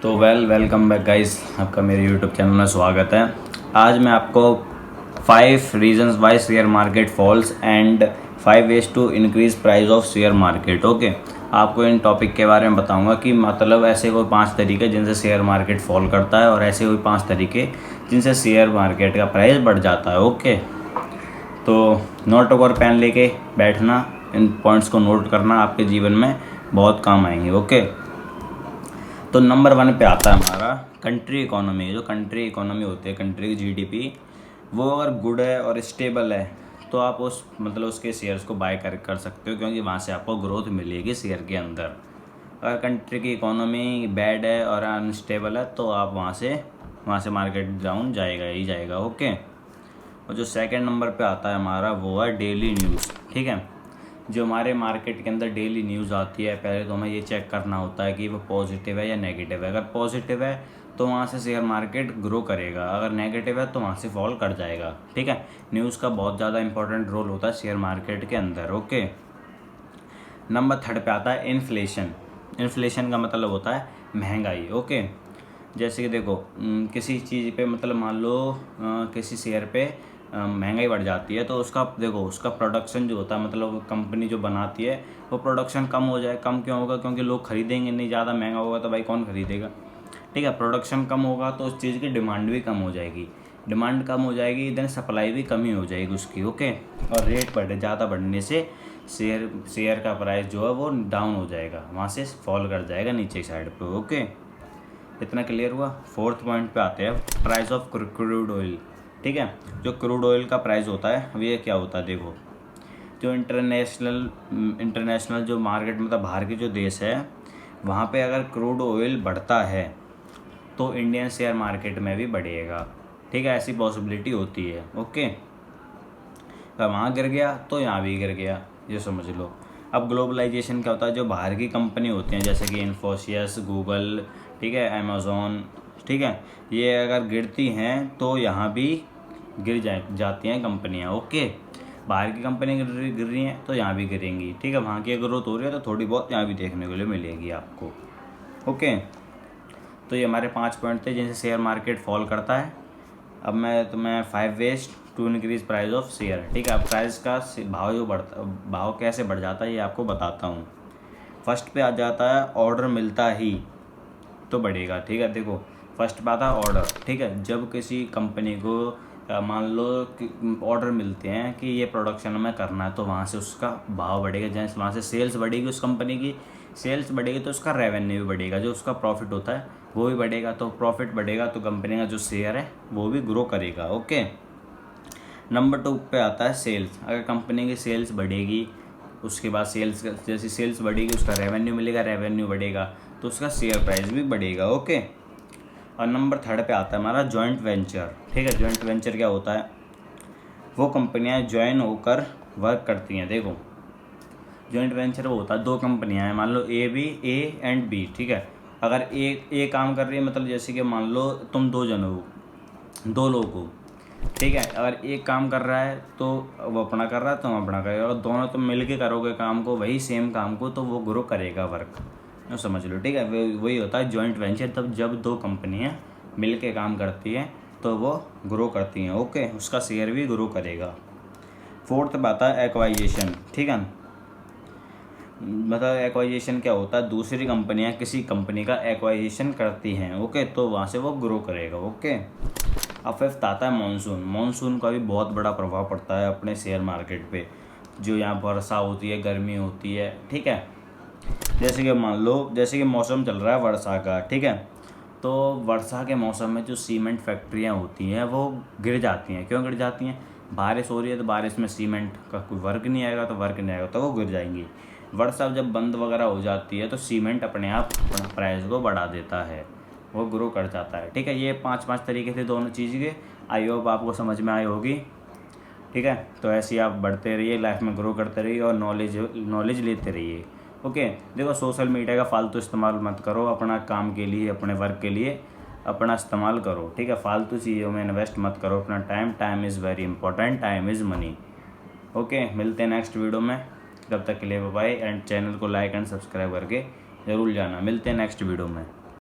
तो welcome back guys, आपका मेरे यूट्यूब चैनल में स्वागत है। आज मैं आपको 5 reasons why share market falls and 5 ways to increase price of share market. Okay, आपको इन टॉपिक के बारे में बताऊंगा कि मतलब ऐसे कोई 5 तरीके जिनसे शेयर मार्केट फॉल करता है और ऐसे कोई 5 तरीके जिनसे शेयर मार्केट का प्राइस बढ़ जाता है। ओके, तो नोट और पेन लेके बैठना, इन पॉइंट्स को नोट करना, आपके जीवन में बहुत काम आएंगे। ओके, तो नंबर 1 पे आता है हमारा कंट्री इकोनॉमी। जो कंट्री इकोनॉमी होती है, कंट्री की जीडीपी, वो अगर गुड है और स्टेबल है तो आप उसके शेयर्स को बाय कर सकते हो, क्योंकि वहाँ से आपको ग्रोथ मिलेगी शेयर के अंदर। अगर कंट्री की इकोनॉमी बैड है और अनस्टेबल है तो आप वहाँ से मार्केट डाउन जाएगा ही जाएगा। ओके, और जो सेकंड नंबर पे आता है हमारा वो है डेली न्यूज़। ठीक है, जो हमारे मार्केट के अंदर डेली न्यूज़ आती है, पहले तो हमें ये चेक करना होता है कि वो पॉजिटिव है या नेगेटिव है। अगर पॉजिटिव है तो वहाँ से शेयर मार्केट ग्रो करेगा, अगर नेगेटिव है तो वहाँ से फॉल कर जाएगा। ठीक है, न्यूज़ का बहुत ज़्यादा इंपॉर्टेंट रोल होता है शेयर मार्केट के अंदर। ओके, नंबर 3 पे आता है इन्फ्लेशन। इन्फ्लेशन का मतलब होता है महंगाई। ओके, जैसे कि देखो किसी चीज़ पे मतलब मान लो किसी शेयर पे महंगाई बढ़ जाती है तो उसका प्रोडक्शन जो होता है, मतलब कंपनी जो बनाती है वो प्रोडक्शन कम हो जाए। कम क्यों होगा? क्योंकि लोग खरीदेंगे नहीं, ज़्यादा महंगा होगा तो भाई कौन खरीदेगा। ठीक है, प्रोडक्शन कम होगा तो उस चीज़ की डिमांड भी कम हो जाएगी, डिमांड कम हो जाएगी देन सप्लाई भी कमी हो जाएगी उसकी। ओके, और रेट ज़्यादा बढ़ने से शेयर का प्राइस जो है वो डाउन हो जाएगा, वहाँ से फॉल कर जाएगा नीचे साइड पे। ओके, इतना क्लियर हुआ। 4th पॉइंट पे आते हैं प्राइस ऑफ क्रूड ऑयल। ठीक है, जो क्रूड ऑयल का प्राइस होता है अब ये क्या होता है, देखो जो इंटरनेशनल जो मार्केट मतलब बाहर के जो देश है वहाँ पे अगर क्रूड ऑयल बढ़ता है तो इंडियन शेयर मार्केट में भी बढ़ेगा। ठीक है, ऐसी पॉसिबिलिटी होती है। ओके, अगर वहाँ गिर गया तो यहाँ भी गिर गया, ये समझ लो। अब ग्लोबलाइजेशन क्या होता है, जो बाहर की कंपनी होती हैं जैसे कि इन्फोसिस, गूगल, ठीक है, अमेज़ॉन, ठीक है, ये अगर गिरती हैं तो यहाँ भी जाती हैं कंपनियाँ। ओके, बाहर की कंपनी गिर रही हैं तो यहाँ भी गिरेंगी। ठीक है, वहाँ की ग्रोथ हो रही है तो थोड़ी बहुत यहाँ भी देखने के लिए मिलेगी आपको। ओके, तो ये हमारे 5 पॉइंट थे जिनसे शेयर मार्केट फॉल करता है। अब मैं तुम्हें 5 ways to increase price of share. ठीक है, अब प्राइस का भाव कैसे बढ़ जाता है ये आपको बताता हूँ। फर्स्ट पे आ जाता है ऑर्डर मिलता ही तो बढ़ेगा। ठीक है, देखो फर्स्ट पे आता है ऑर्डर। ठीक है, जब किसी कंपनी को मान लो ऑर्डर मिलते हैं कि ये प्रोडक्शन हमें करना है तो वहाँ से उसका भाव बढ़ेगा। जैसे वहाँ से सेल्स बढ़ेगी, उस कंपनी की सेल्स बढ़ेगी तो उसका रेवेन्यू भी बढ़ेगा, जो उसका प्रॉफिट होता है वो भी बढ़ेगा। तो प्रॉफिट बढ़ेगा तो कंपनी का जो शेयर है वो भी ग्रो करेगा। ओके, नंबर 2 पे आता है सेल्स। अगर कंपनी की सेल्स बढ़ेगी उसके बाद जैसी सेल्स बढ़ेगी उसका रेवेन्यू मिलेगा, रेवेन्यू बढ़ेगा तो उसका शेयर प्राइस भी बढ़ेगा। ओके, और नंबर 3 पे आता है हमारा जॉइंट वेंचर। ठीक है, जॉइंट वेंचर क्या होता है, वो कंपनियां ज्वाइन होकर वर्क करती हैं। देखो जॉइंट वेंचर वो होता है, 2 कंपनियां हैं, मान लो ए एंड बी। ठीक है, अगर ए काम कर रही है, मतलब जैसे कि मान लो तुम 2 जन हो, 2 लोग हो। ठीक है, अगर एक काम कर रहा है तो वो अपना कर रहा है, तुम अपना करेगा, और दोनों तुम मिल के करोगे काम को, वही सेम काम को, तो वो ग्रो करेगा वर्क, समझ लो। ठीक है, वही होता है जॉइंट वेंचर, तब जब 2 कंपनियां मिल के काम करती हैं तो वो ग्रो करती हैं। ओके, उसका शेयर भी ग्रो करेगा। 4th बात है एक्वाइजेशन। ठीक है, मतलब एक्वाइजेशन क्या होता है, दूसरी कंपनियां किसी कंपनी का एक्वाइजेशन करती हैं। ओके, तो वहाँ से वो ग्रो करेगा। ओके, अब 5th आता है मानसून। मानसून का भी बहुत बड़ा प्रभाव पड़ता है अपने शेयर मार्केट पे। जो यहाँ वर्षा होती है, गर्मी होती है। ठीक है, जैसे कि मान लो जैसे कि मौसम चल रहा है वर्षा का। ठीक है, तो वर्षा के मौसम में जो सीमेंट फैक्ट्रियाँ होती हैं वो गिर जाती हैं। क्यों गिर जाती हैं? बारिश हो रही है तो बारिश में सीमेंट का कोई वर्क नहीं आएगा, तो वर्क नहीं आएगा तो वो गिर जाएंगी। वर्षा जब बंद वगैरह हो जाती है तो सीमेंट अपने आप प्राइस को बढ़ा देता है, वो ग्रो कर जाता है। ठीक है, ये 5 तरीके थे दोनों चीज़ के। आई होप आपको समझ में आई होगी। ठीक है, तो ऐसे ही आप बढ़ते रहिए, लाइफ में ग्रो करते रहिए और नॉलेज लेते रहिए। ओके, देखो सोशल मीडिया का फालतू इस्तेमाल मत करो, अपना काम के लिए, अपने वर्क के लिए अपना इस्तेमाल करो। ठीक है, फालतू चीज़ों में इन्वेस्ट मत करो अपना time is very important, time is money. Okay, मिलते हैं नेक्स्ट वीडियो में, तब तक के लिए बाय बाय, एंड चैनल को लाइक एंड सब्सक्राइब करके ज़रूर जाना। मिलते हैं नेक्स्ट वीडियो में।